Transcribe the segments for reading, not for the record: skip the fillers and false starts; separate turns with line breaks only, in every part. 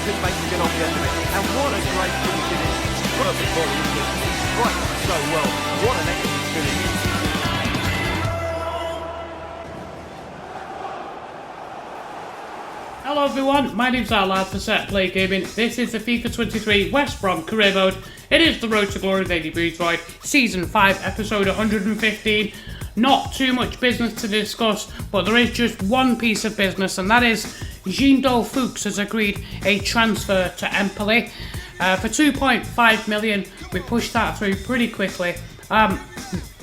couldn't make to get on the end of it. And what a great finish it is. Perfect volley, isn't it? He strikes it so well. What an excellent finish.
Hello everyone, my name's Lad for Set Play Gaming. This is the FIFA 23 West Brom career mode. It is the Road to Glory with Aidy Boothroyd, Season 5, Episode 115. Not too much business to discuss, but there is just one piece of business, and that is Jindo Fuchs has agreed a transfer to Empoli. For 2.5 million, we pushed that through pretty quickly.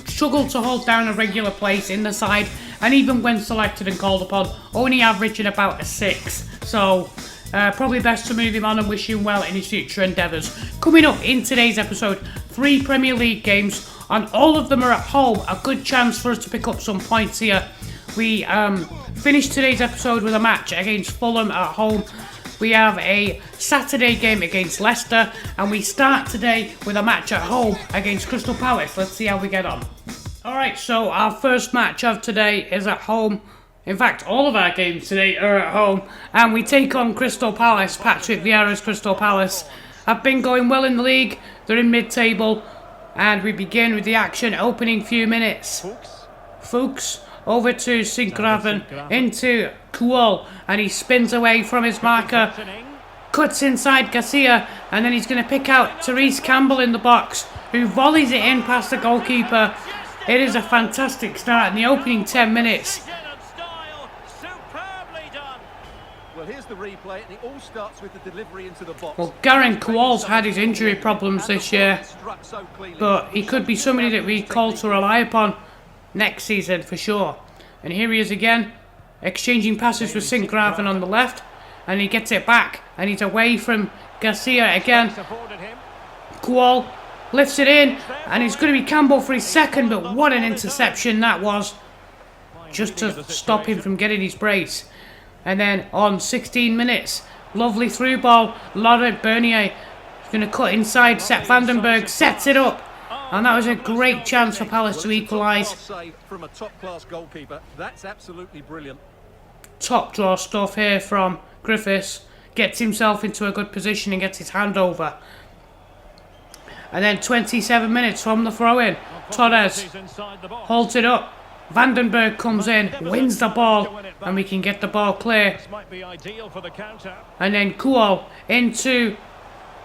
Struggled to hold down a regular place in the side, and even when selected and called upon, only averaging about a 6. So, probably best to move him on and wish him well in his future endeavours. Coming up in today's episode, 3 Premier League games, and all of them are at home. A good chance for us to pick up some points here. We finished today's episode with a match against Fulham at home. We have a Saturday game against Leicester, and we start today with a match at home against Crystal Palace. Let's see how we get on. Alright, so our first match of today is at home. In fact, all of our games today are at home, and we take on Crystal Palace. Patrick Vieira's Crystal Palace have been going well in the league. They're in mid-table, and we begin with the action opening few minutes. Fuchs over to Sint-Graven, into Kuol, and he spins away from his marker, cuts inside Garcia, and then he's going to pick out Therese Campbell in the box, who volleys it in past the goalkeeper. It is a fantastic start in the opening 10 minutes.
Well, here's the replay, and it all starts with the delivery into the box.
Well, Garen Kuol's had his injury problems this year, but he could be somebody that we call to rely upon next season for sure. And here he is again, exchanging passes with Sint-Graven on the left, and he gets it back, and he's away from Garcia again. Kuol lifts it in, and it's going to be Campbell for his second, but what an interception that was, just to stop him from getting his brace. And then on 16 minutes, lovely through ball, Laurent Bernier is going to cut inside, Sepp Vandenberg sets it up, and that was a great chance for Palace to equalise.
From a top-class goalkeeper, that's absolutely brilliant.
Top draw stuff here from Griffiths, gets himself into a good position and gets his hand over. And then 27 minutes from the throw-in, Torres holds it up, Vandenberg comes in, wins the ball, and we can get the ball clear. And then Kuol into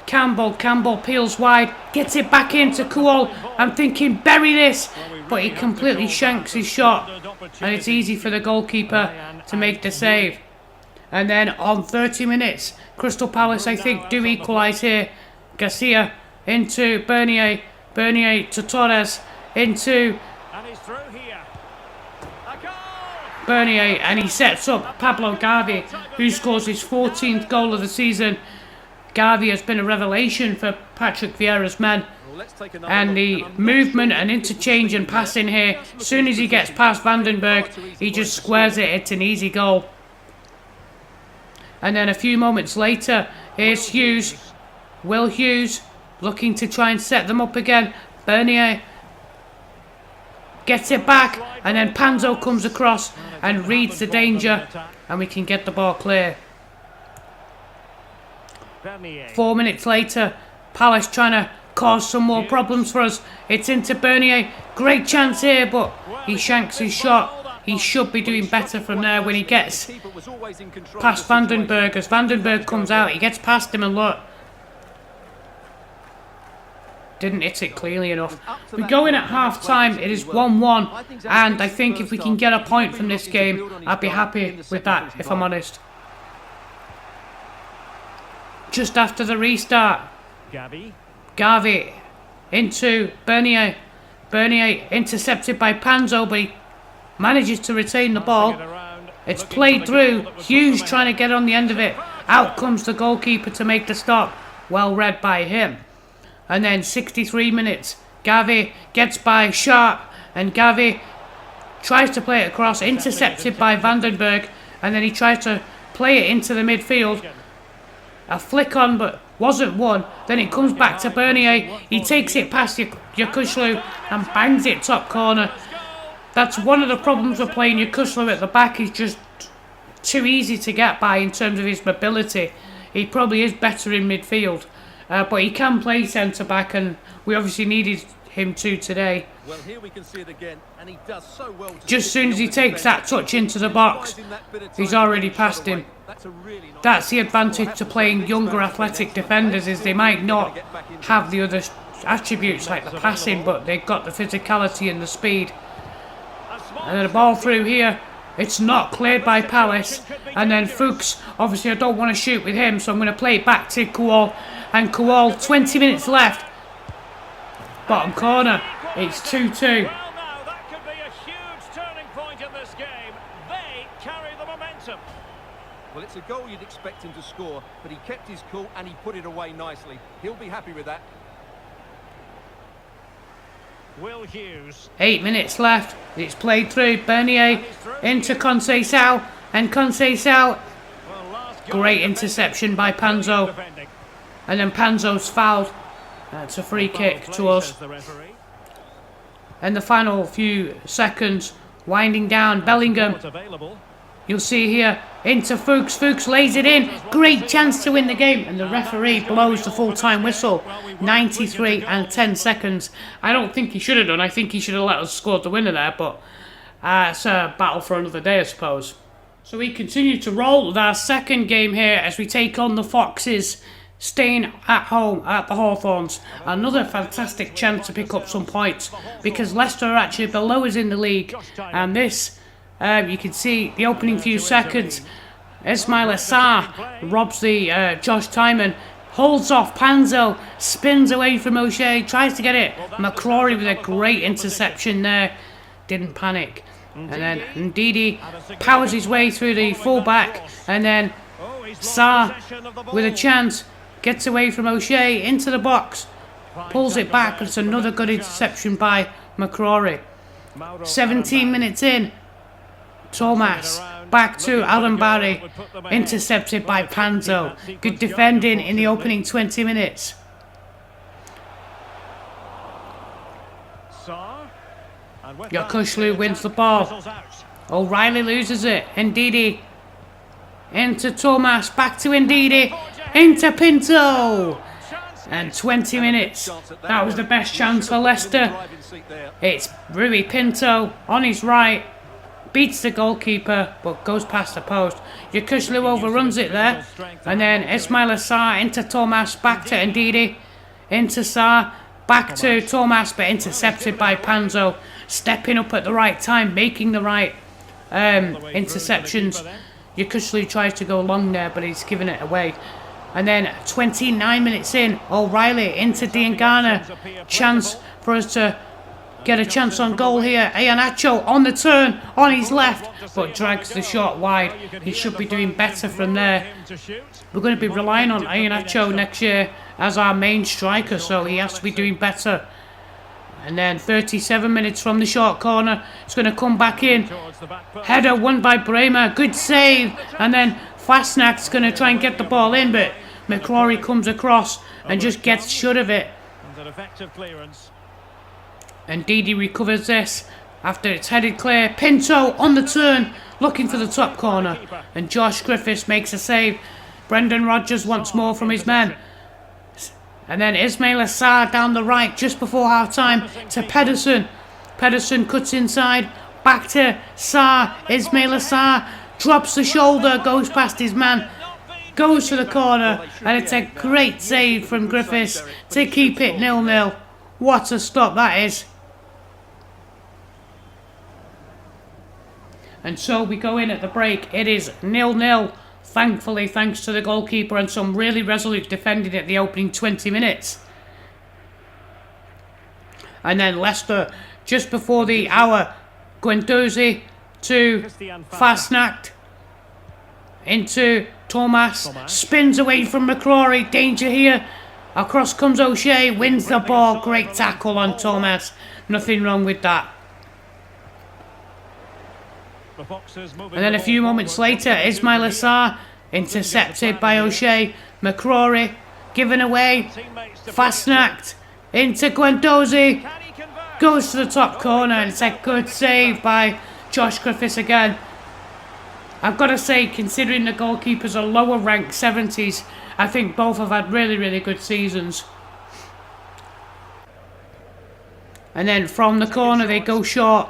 Campbell. Campbell peels wide, gets it back into Kuol. I'm thinking bury this, but he completely shanks his shot, and it's easy for the goalkeeper to make the save. And then on 30 minutes, Crystal Palace, I think, do equalise here. Garcia into Bernier, Bernier to Torres, into Bernier, and he sets up Pablo Gavi, who scores his 14th goal of the season. Gavi has been a revelation for Patrick Vieira's men, and the movement and interchange and passing here, as soon as he gets past Vandenberg, he just squares it. It's an easy goal. And then a few moments later, here's Hughes, Will Hughes, looking to try and set them up again. Bernier gets it back, and then Panzo comes across and reads the danger, and we can get the ball clear. 4 minutes later, Palace trying to cause some more problems for us. It's into Bernier, great chance here, but he shanks his shot. He should be doing better from there when he gets past Vandenberg. As Vandenberg comes out, he gets past him, and look, didn't hit it clearly enough. We go in at half time, it is 1-1, and I think if we can get a point from this game, I'd be happy with that, if I'm honest. Just after the restart, Gavi into Bernier. Bernier intercepted by Panzo, but he manages to retain the ball. It's played through, Hughes trying to get on the end of it. Out comes the goalkeeper to make the stop, well read by him. And then 63 minutes, Gavi gets by Sharp, and Gavi tries to play it across, intercepted by Vandenberg, and then he tries to play it into the midfield. A flick on, but wasn't one. Then it comes back to Bernier. He takes it past Yakushlu and bangs it top corner. That's one of the problems with playing Yakushlu at the back. He's just too easy to get by in terms of his mobility. he probably is better in midfield. But he can play centre-back, and we obviously needed him to today.
Well, here we can see it again, and he does so well to
Just as soon as he takes that touch into the box, he's already past him. That's the advantage to playing younger athletic defenders, is they might not have the other attributes like the passing, but they've got the physicality and the speed. And then the ball through here. It's not cleared by Palace. And then Fuchs, obviously I don't want to shoot with him, so I'm going to play it back to Kowal. And Kowal, 20 minutes left. Bottom corner. It's 2-2.
Well, now that could be a huge turning point in this game. They carry the momentum.
Well, it's a goal you'd expect him to score, but he kept his cool and he put it away nicely. He'll be happy with that.
Will Hughes.
8 minutes left. It's played through. Bernier into Conceição. And Conceição, great interception by Panzo. And then Panzo's fouled. That's a free kick to us. And the final few seconds, winding down. Bellingham, you'll see here, into Fuchs. Fuchs lays it in. Great chance to win the game. And the referee blows the full-time whistle. 93 and 10 seconds. I don't think he should have done. I think he should have let us score the winner there. But it's a battle for another day, I suppose. So we continue to roll with our second game here as we take on the Foxes, staying at home at the Hawthorns. Another fantastic chance to pick up some points because Leicester are actually below us in the league. And this, you can see the opening few seconds. Ismail Assar robs the Josh Timon, holds off Panzo, spins away from O'Shea, tries to get it. McCrory with a great interception there, didn't panic. And then Ndidi powers his way through the fullback, and then Sarr with a chance gets away from O'Shea into the box, pulls it back, and it's another good interception by McCrory. 17 minutes in, Thomas back to Alan Barry, intercepted by Panzo. Good defending in the opening 20 minutes. Yokushlu wins the ball. O'Reilly loses it. Ndidi into Thomas, back to Ndidi, into Pinto. And 20 minutes. That was the best chance for Leicester. It's Rui Pinto on his right. Beats the goalkeeper, but goes past the post. Yokushlu overruns it there. And then Ismail Assar into Thomas, back to Ndidi. Into Sarr, back to Thomas, but intercepted by Panzo. Stepping up at the right time, making the right interceptions. Yokushlu tries to go long there, but he's given it away. And then 29 minutes in, O'Reilly into Diangana. Chance for us to get a chance on goal here. Iheanacho on the turn, on his left, but drags the shot wide. He should be doing better from there. We're going to be relying on Iheanacho next year as our main striker, so he has to be doing better. And then 37 minutes from the short corner, it's going to come back in. Header won by Bremer, good save. And then Fastnack's going to try and get the ball in, but McCrory comes across and just gets shut of it. And Didi recovers this after it's headed clear. Pinto on the turn, looking for the top corner. And Josh Griffiths makes a save. Brendan Rodgers wants more from his men. And then Ismail Assar down the right just before half time to Pedersen. Pedersen cuts inside, back to Sarr. Ismail Assar drops the shoulder, goes past his man, goes to the corner, and it's a great save from Griffiths to keep it 0-0. What a stop that is. And so we go in at the break. It is 0-0. Thankfully, thanks to the goalkeeper and some really resolute defending at the opening 20 minutes. And then Leicester, just before the hour, Guendouzi to Fastnacht, into Thomas, spins away from McCrory, danger here. Across comes O'Shea, wins the ball, great tackle on Thomas. Nothing wrong with that. And then a few moments later, Ismail Assar intercepted by O'Shea. McCrory given away. Fastnacked into Guendouzi. Goes to the top corner, and it's a good save by Josh Griffiths again. I've got to say, considering the goalkeepers are lower ranked 70s, I think both have had really, really good seasons. And then from the corner they go short.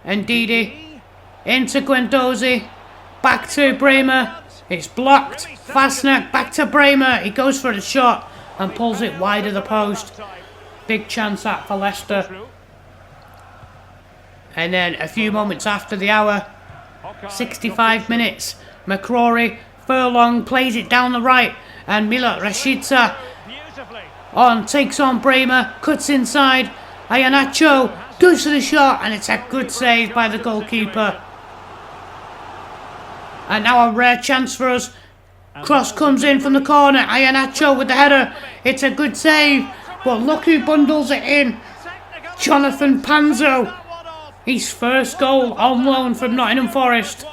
And Didi into Guendouzi. Back to Bremer. It's blocked. Fastnack back to Bremer. He goes for a shot and pulls it wide of the post. Big chance that for Leicester. And then a few moments after the hour, 65 minutes, McCrory, Furlong plays it down the right, and Milot Rashica takes on Bremer, cuts inside, Iheanacho goes for the shot, and it's a good save by the goalkeeper. And now a rare chance for us. Cross comes in from the corner, Iheanacho with the header, it's a good save, but look who bundles it in, Jonathan Panzo. His first goal on loan from Nottingham Forest.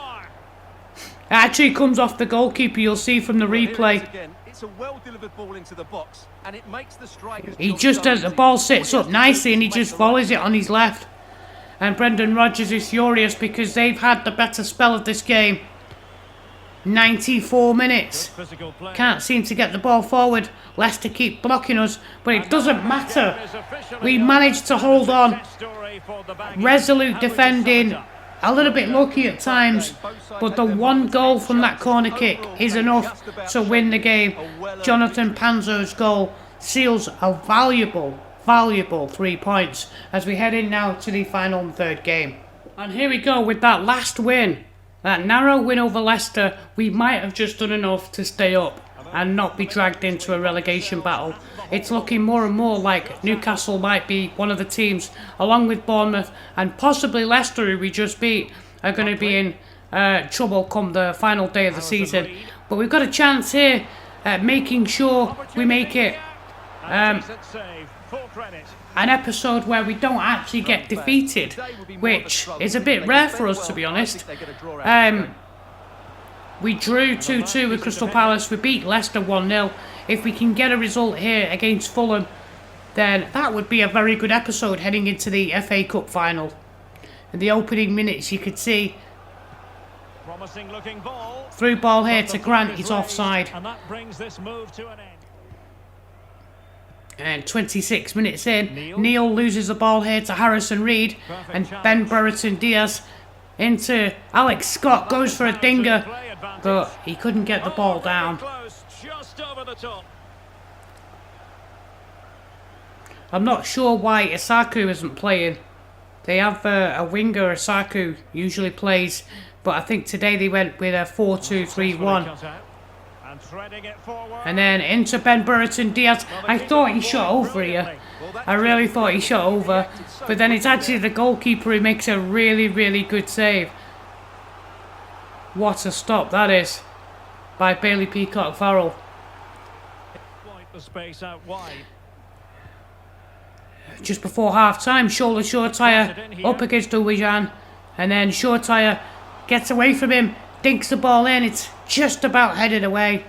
It actually comes off the goalkeeper, you'll see from the replay.
It's a well-delivered ball into the box, and it makes the strikers.
He just as the ball sits up nicely and he just volleys it on his left. And Brendan Rodgers is furious because they've had the better spell of this game. 94 minutes. Can't seem to get the ball forward. Leicester keep blocking us, but it doesn't matter. We managed to hold on. Resolute defending. A little bit lucky at times, but the one goal from that corner kick is enough to win the game. Jonathan Panzo's goal seals a valuable 3 points as we head in now to the final and third game. And here we go with that last win. That narrow win over Leicester. We might have just done enough to stay up and not be dragged into a relegation battle. It's looking more and more like Newcastle might be one of the teams, along with Bournemouth and possibly Leicester, who we just beat, are going to be in trouble come the final day of the season. But we've got a chance here at making sure we make it an episode where we don't actually get defeated, which is a bit rare for us, to be honest. We drew 2-2 with Crystal Palace. We beat Leicester 1-0. If we can get a result here against Fulham, then that would be a very good episode heading into the FA Cup final. In the opening minutes, you could see through ball here to Grant. He's offside. And 26 minutes in, Neil loses the ball here to Harrison Reed, and Ben Brereton Diaz into Alex Scott, goes for a dinger, but he couldn't get the ball down. I'm not sure why Isaku isn't playing. They have a winger, Isaku usually plays, but I think today they went with a 4-2-3-1. And then into Ben Brereton Diaz. I thought he shot over here. I really thought he shot over. But then it's actually the goalkeeper who makes a really, really good save. What a stop that is by Bailey Peacock-Farrell. Just before half-time, Shola Shortire up against Uwijan. And then Shortire gets away from him, dinks the ball in. It's just about headed away.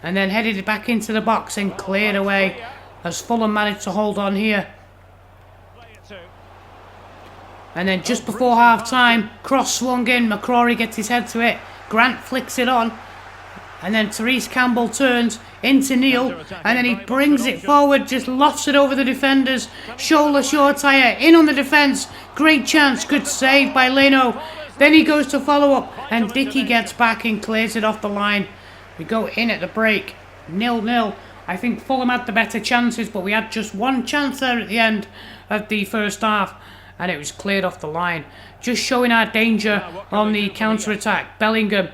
And then headed back into the box and cleared away as Fulham managed to hold on here. And then just before half-time, cross swung in. McCrory gets his head to it. Grant flicks it on. And then Therese Campbell turns into Neil. And then he brings it forward, just lofts it over the defenders. Shola Shortire in on the defence. Great chance, good save by Leno. Then he goes to follow up, and Dickey gets back and clears it off the line. We go in at the break, 0-0. I think Fulham had the better chances, but we had just one chance there at the end of the first half, and it was cleared off the line. Just showing our danger on the counter-attack. Bellingham,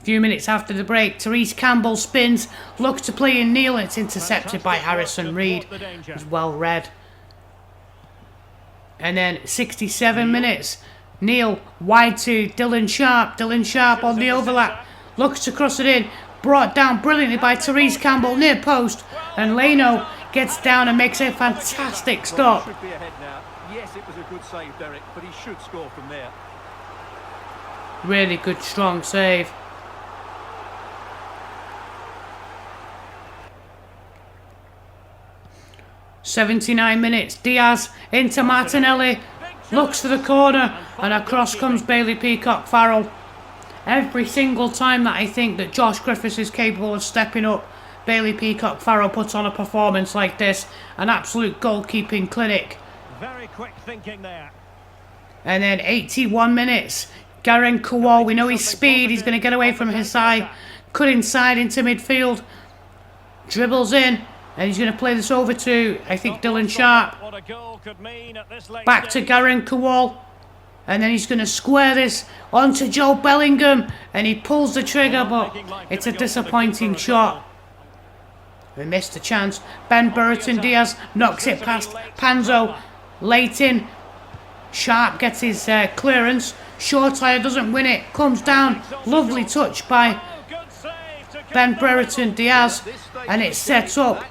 a few minutes after the break, Therese Campbell spins, looks to play in Neil, and it's intercepted by Harrison Reed. It was well read. And then 67 minutes. Neil wide to Dylan Sharp. Dylan Sharp on the overlap. Looks to cross it in. Brought down brilliantly by Therese Campbell near post. And Leno gets down and makes a fantastic stop.
Yes, it was a good save, Derek, but he should score from there.
Really good, strong save. '79 minutes. Diaz into Martinelli. Looks for the corner, and across comes Bailey Peacock-Farrell. Every single time that I think that Josh Griffiths is capable of stepping up, Bailey Peacock-Farrell puts on a performance like this. An absolute goalkeeping clinic.
Very quick thinking there.
And then 81 minutes. Garen Kowal, we know his speed. He's going to get away from Hisai. Cut inside into midfield. Dribbles in. And he's going to play this over to, I think, Dylan Sharp. Back to Garen Kowal. And then he's going to square this onto Joe Bellingham. And he pulls the trigger, but it's a disappointing shot. We missed a chance. Ben Burton Diaz knocks it past Panzo. Late in. Sharp gets his clearance. Shortire doesn't win it. Comes down. Lovely touch by Ben Brereton Diaz. And it sets up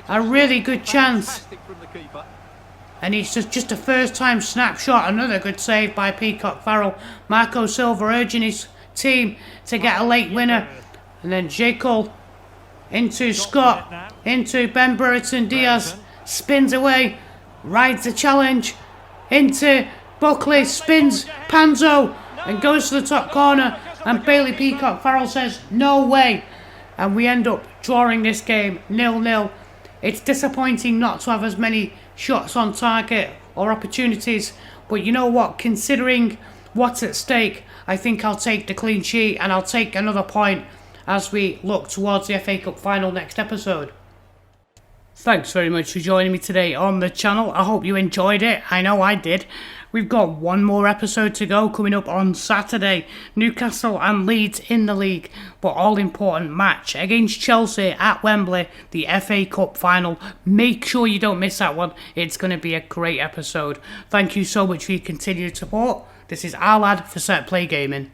a really good chance. And it's just a first time snapshot. Another good save by Peacock-Farrell. Marco Silva urging his team to get a late winner. And then Jekyll into Scott. Into Ben Brereton Diaz. Spins away. Rides the challenge. Into Buckley. Spins Panzo. And goes to the top corner. And Bailey Peacock-Farrell says, no way. And we end up drawing this game 0-0. It's disappointing not to have as many shots on target or opportunities. But you know what? Considering what's at stake, I think I'll take the clean sheet and I'll take another point as we look towards the FA Cup final next episode. Thanks very much for joining me today on the channel. I hope you enjoyed it. I know I did. We've got one more episode to go coming up on Saturday. Newcastle and Leeds in the league, but all-important match against Chelsea at Wembley, the FA Cup final. Make sure you don't miss that one. It's going to be a great episode. Thank you so much for your continued support. This is our lad for Set Play Gaming.